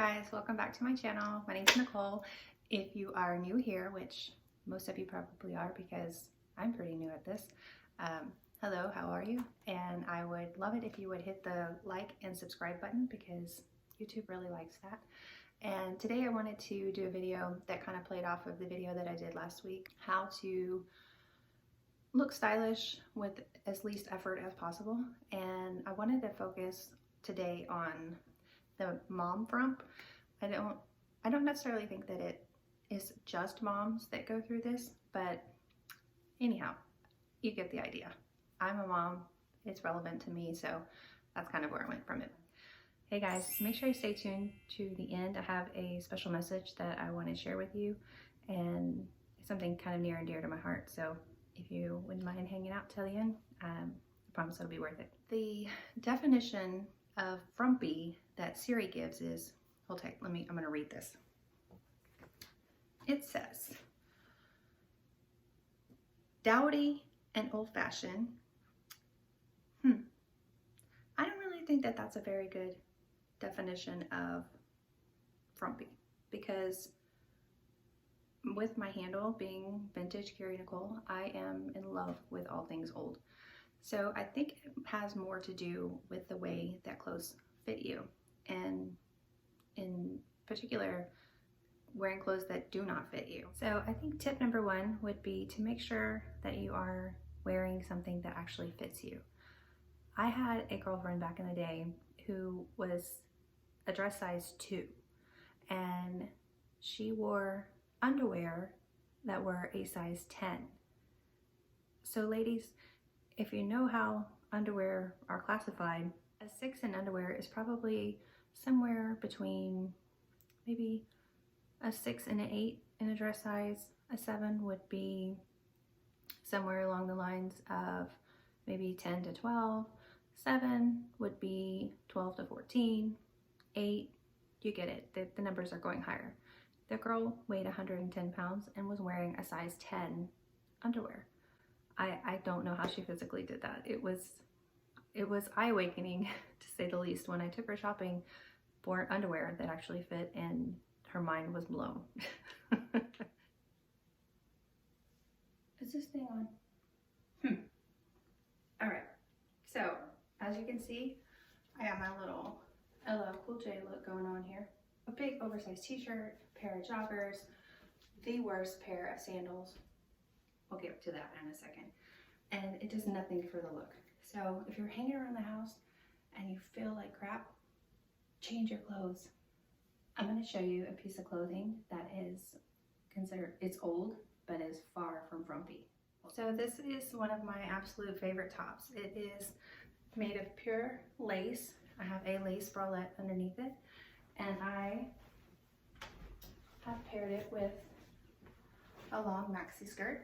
guys, welcome back to my channel. My name's Nicole. If you are new here, which most of you probably are because I'm pretty new at this, hello, how are you? And I would love it if you would hit the like and subscribe button because YouTube really likes that. And today I wanted to do a video that kind of played off of the video that I did last week, how to look stylish with as least effort as possible. And I wanted to focus today on the mom frump. I don't necessarily think that it is just moms that go through this, but anyhow, you get the idea. I'm a mom, it's relevant to me, so that's kind of where I went from it. Hey guys, make sure you stay tuned to the end. I have a special message that I want to share with you, and it's something kind of near and dear to my heart, so if you wouldn't mind hanging out till the end, I promise it'll be worth it. The definition of frumpy that Siri gives is, hold tight, I'm gonna read this. It says, dowdy and old-fashioned. I don't really think that that's a very good definition of frumpy, because with my handle being vintage Carrie Niccole, I am in love with all things old. So I think it has more to do with the way that clothes fit you, and in particular, wearing clothes that do not fit you. So I think tip number one would be to make sure that you are wearing something that actually fits you. I had a girlfriend back in the day who was a dress size 2, and she wore underwear that were a size 10. So ladies, if you know how underwear are classified, a 6 in underwear is probably somewhere between maybe a 6 and an 8 in a dress size. A 7 would be somewhere along the lines of maybe 10 to 12. 7 would be 12 to 14. 8, you get it, the numbers are going higher. The girl weighed 110 pounds and was wearing a size 10 underwear. I don't know how she physically did that. It was eye-awakening to say the least when I took her shopping for underwear that actually fit, and her mind was blown. Is this thing on? All right, so as you can see, I have my little LL Cool J look going on here. A big oversized t-shirt, pair of joggers, the worst pair of sandals. We'll get to that in a second. And it does nothing for the look. So if you're hanging around the house and you feel like crap, change your clothes. I'm going to show you a piece of clothing that is considered, it's old, but is far from frumpy. So this is one of my absolute favorite tops. It is made of pure lace. I have a lace bralette underneath it, and I have paired it with a long maxi skirt.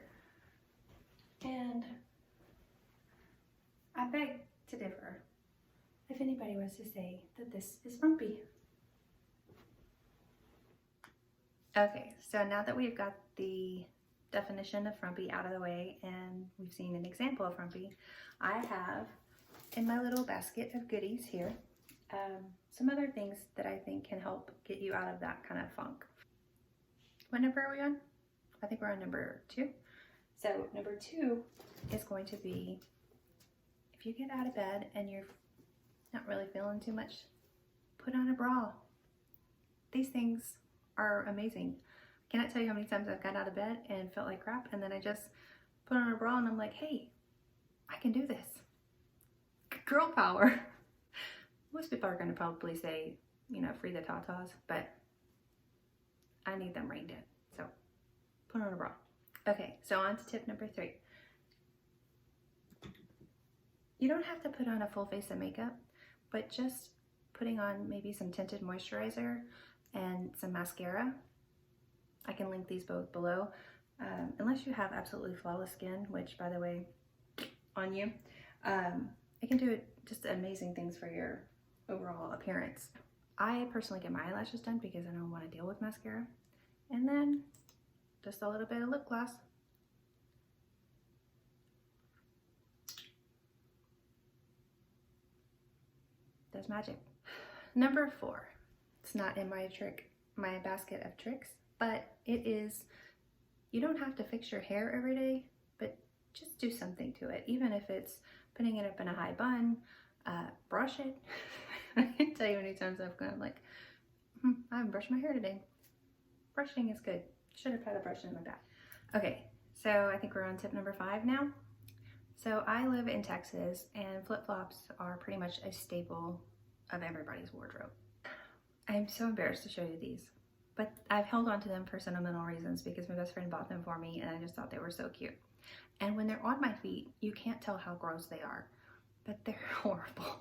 And I beg to differ if anybody was to say that this is frumpy. Okay, so now that we've got the definition of frumpy out of the way and we've seen an example of frumpy, I have in my little basket of goodies here some other things that I think can help get you out of that kind of funk. What number are we on? I think we're on number 2. So number 2 is going to be, if you get out of bed and you're not really feeling too much, put on a bra. These things are amazing. I cannot tell you how many times I've got out of bed and felt like crap, and then I just put on a bra and I'm like, hey, I can do this. Girl power. Most people are going to probably say, you know, free the tatas, but I need them reined in. So put on a bra. Okay, so on to tip number 3. You don't have to put on a full face of makeup, but just putting on maybe some tinted moisturizer and some mascara. I can link these both below. Unless you have absolutely flawless skin, which by the way, on you, it can do just amazing things for your overall appearance. I personally get my eyelashes done because I don't want to deal with mascara. And then just a little bit of lip gloss. Does magic. Number 4, It's not in my basket of tricks, but it is, you don't have to fix your hair every day, but just do something to it. Even if it's putting it up in a high bun, brush it. I can't tell you how many times I've gone like, I haven't brushed my hair today. Brushing is good. Should have had a brush in my bag. Okay, so I think we're on tip number 5 now. So I live in Texas and flip-flops are pretty much a staple of everybody's wardrobe. I'm so embarrassed to show you these, but I've held on to them for sentimental reasons because my best friend bought them for me and I just thought they were so cute. And when they're on my feet, you can't tell how gross they are, but they're horrible.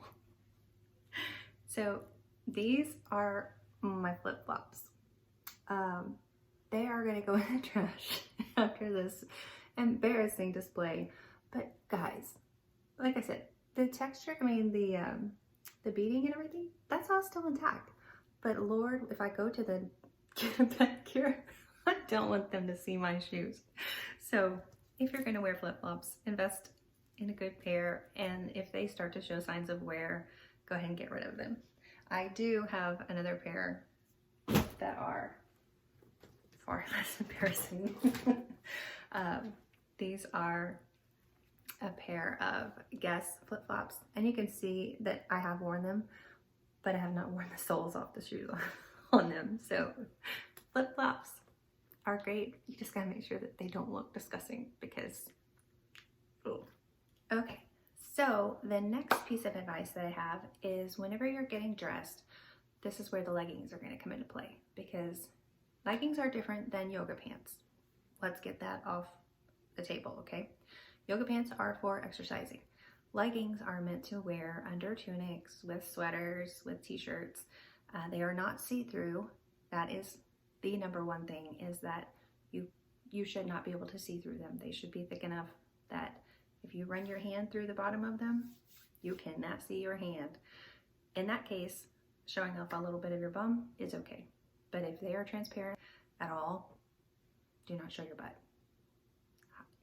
So these are my flip-flops. They are gonna go in the trash after this embarrassing display. But guys, like I said, the texture, I mean the beading and everything, that's all still intact. But Lord, if I go to the get a pedicure, I don't want them to see my shoes. So if you're gonna wear flip-flops, invest in a good pair, and if they start to show signs of wear, go ahead and get rid of them. I do have another pair that are far less embarrassing. These are a pair of Guess flip-flops, and you can see that I have worn them, but I have not worn the soles off the shoes on them. So flip-flops are great. You just gotta make sure that they don't look disgusting because, ooh. Okay, so the next piece of advice that I have is whenever you're getting dressed, this is where the leggings are gonna come into play because leggings are different than yoga pants. Let's get that off the table, okay? Yoga pants are for exercising. Leggings are meant to wear under tunics, with sweaters, with t-shirts. They are not see-through. That is the number one thing, is that you should not be able to see through them. They should be thick enough that if you run your hand through the bottom of them, you cannot see your hand. In that case, showing off a little bit of your bum is okay. But if they are transparent at all, do not show your butt.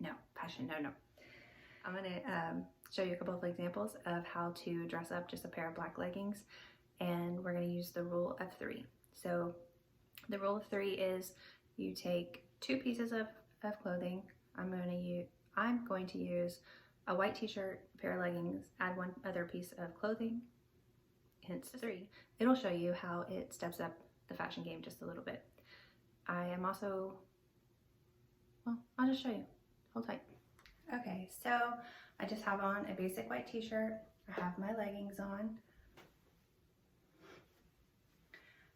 No, passion, no. I'm gonna show you a couple of examples of how to dress up just a pair of black leggings, and we're gonna use the rule of 3. So the rule of 3 is you take 2 pieces of clothing. I'm going to use a white t-shirt, a pair of leggings, add 1 other piece of clothing, hence 3. It'll show you how it steps up the fashion game just a little bit. I am also, well, I'll just show you. Hold tight. Okay, so I just have on a basic white t-shirt. I have my leggings on.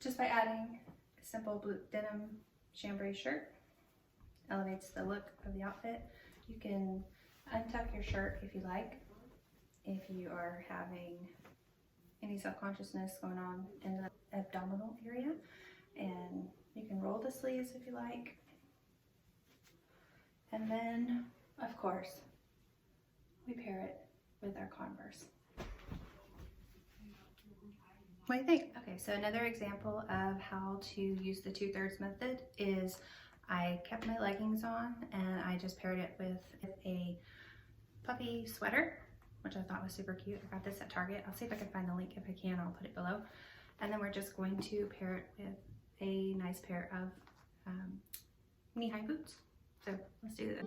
Just by adding a simple blue denim chambray shirt, elevates the look of the outfit. You can untuck your shirt if you like, if you are having any self-consciousness going on in the abdominal area, and you can roll the sleeves if you like. And then, of course, we pair it with our Converse. What do you think? Okay, so another example of how to use the 2/3 method is I kept my leggings on and I just paired it with a puffy sweater, which I thought was super cute. I got this at Target. I'll see if I can find the link. If I can, I'll put it below. And then we're just going to pair it with a nice pair of knee-high boots. So let's do this.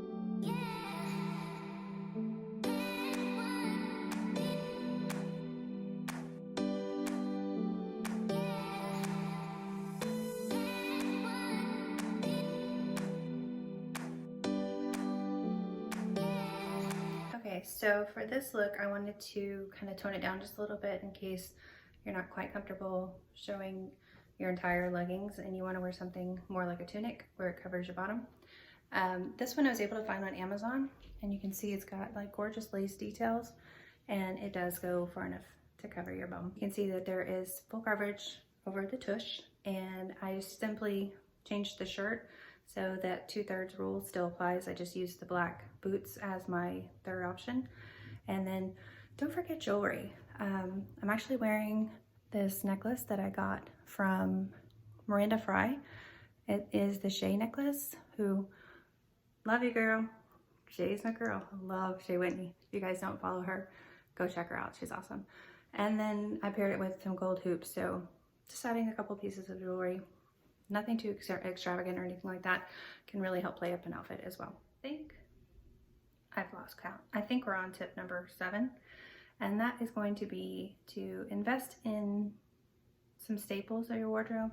Okay, so for this look, I wanted to kind of tone it down just a little bit in case you're not quite comfortable showing your entire leggings and you want to wear something more like a tunic where it covers your bottom. This one I was able to find on Amazon, and you can see it's got like gorgeous lace details, and it does go far enough to cover your bum. You can see that there is full coverage over the tush, and I just simply changed the shirt so that 2/3 rule still applies. I just used the black boots as my 3rd option. And then don't forget jewelry. I'm actually wearing this necklace that I got from Miranda Fry. It is the Shay necklace, who, love you girl. Shay's my girl. I love Shay Whitney. If you guys don't follow her, go check her out. She's awesome. And then I paired it with some gold hoops. So just adding a couple pieces of jewelry, nothing too extravagant or anything like that, can really help play up an outfit as well. I think I've lost count. I think we're on tip number 7, and that is going to be to invest in some staples of your wardrobe,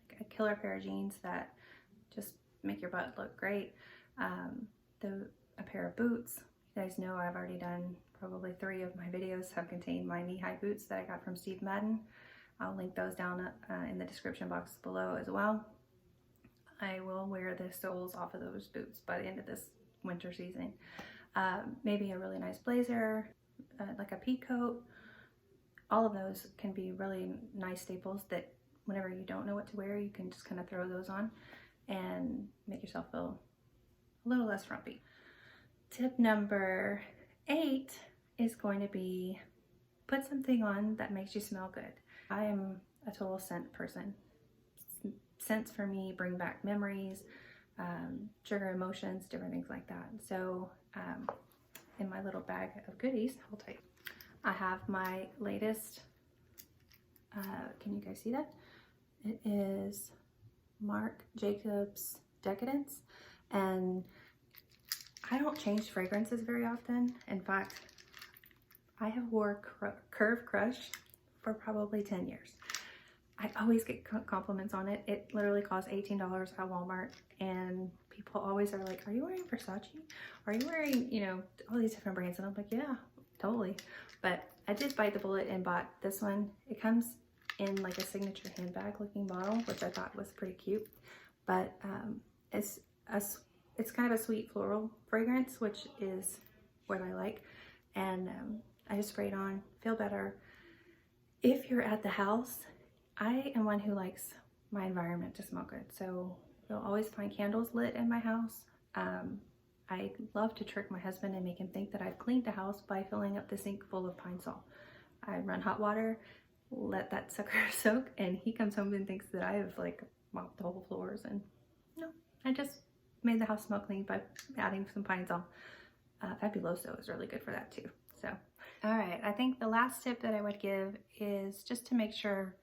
like a killer pair of jeans that just make your butt look great. A pair of boots. You guys know I've already done probably 3 of my videos have contained my knee-high boots that I got from Steve Madden. I'll link those down in the description box below as well. I will wear the soles off of those boots by the end of this winter season. Maybe a really nice blazer, like a pea coat. All of those can be really nice staples that whenever you don't know what to wear, you can just kind of throw those on and make yourself feel a little less frumpy. Tip number 8 is going to be put something on that makes you smell good. I am a total scent person. Scents for me bring back memories, trigger emotions, different things like that. So in my little bag of goodies, hold tight, I have my latest, can you guys see that? It is Marc Jacobs Decadence, and I don't change fragrances very often. In fact, I have wore Curve Crush for probably 10 years. I always get compliments on it. It literally costs $18 at Walmart, and people always are like, are you wearing Versace? Are you wearing, you know, all these different brands? And I'm like, yeah, totally. But I did bite the bullet and bought this one. It comes in like a signature handbag looking bottle, which I thought was pretty cute. But it's kind of a sweet floral fragrance, which is what I like. And I just sprayed on, feel better. If you're at the house, I am one who likes my environment to smell good. So you'll always find candles lit in my house. I love to trick my husband and make him think that I've cleaned the house by filling up the sink full of Pine Sol. I run hot water, let that sucker soak, and he comes home and thinks that I have like mopped the whole floors. And no, I just made the house smell clean by adding some Pine Sol. Fabuloso is really good for that too. So, all right, I think the last tip that I would give is just to make sure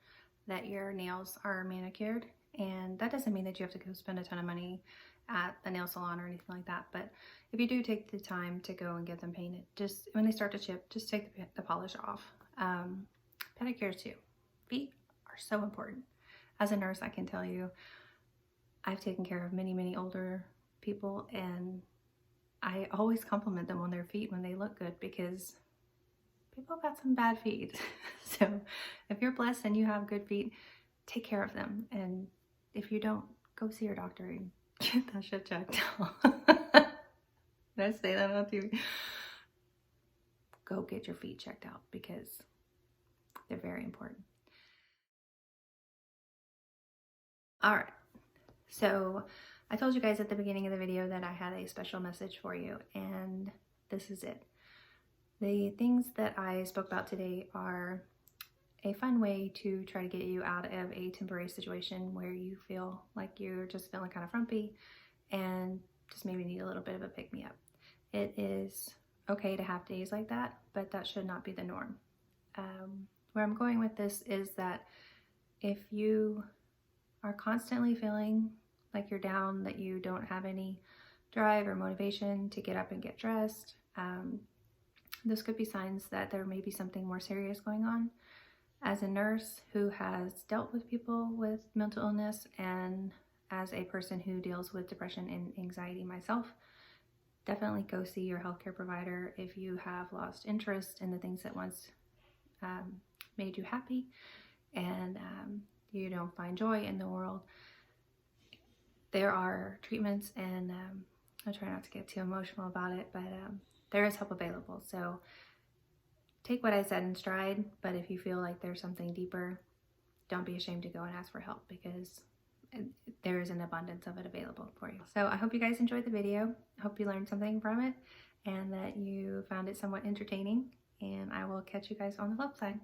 that your nails are manicured. And that doesn't mean that you have to go spend a ton of money at a nail salon or anything like that. But if you do take the time to go and get them painted, just when they start to chip, just take the polish off. Pedicures too. Feet are so important. As a nurse, I can tell you, I've taken care of many, many older people, and I always compliment them on their feet when they look good, because people got some bad feet. So if you're blessed and you have good feet, take care of them. And if you don't, go see your doctor and get that shit checked out. Did I say that on TV? Go get your feet checked out, because they're very important. All right. So I told you guys at the beginning of the video that I had a special message for you, and this is it. The things that I spoke about today are a fun way to try to get you out of a temporary situation where you feel like you're just feeling kind of frumpy and just maybe need a little bit of a pick-me-up. It is okay to have days like that, but that should not be the norm. Where I'm going with this is that if you are constantly feeling like you're down, that you don't have any drive or motivation to get up and get dressed, those could be signs that there may be something more serious going on. As a nurse who has dealt with people with mental illness, and as a person who deals with depression and anxiety myself, definitely go see your healthcare provider if you have lost interest in the things that once made you happy, and you don't find joy in the world. There are treatments, and I'll try not to get too emotional about it, but there is help available. So take what I said in stride, but if you feel like there's something deeper, don't be ashamed to go and ask for help, because there is an abundance of it available for you. So I hope you guys enjoyed the video. I hope you learned something from it and that you found it somewhat entertaining, and I will catch you guys on the flip side.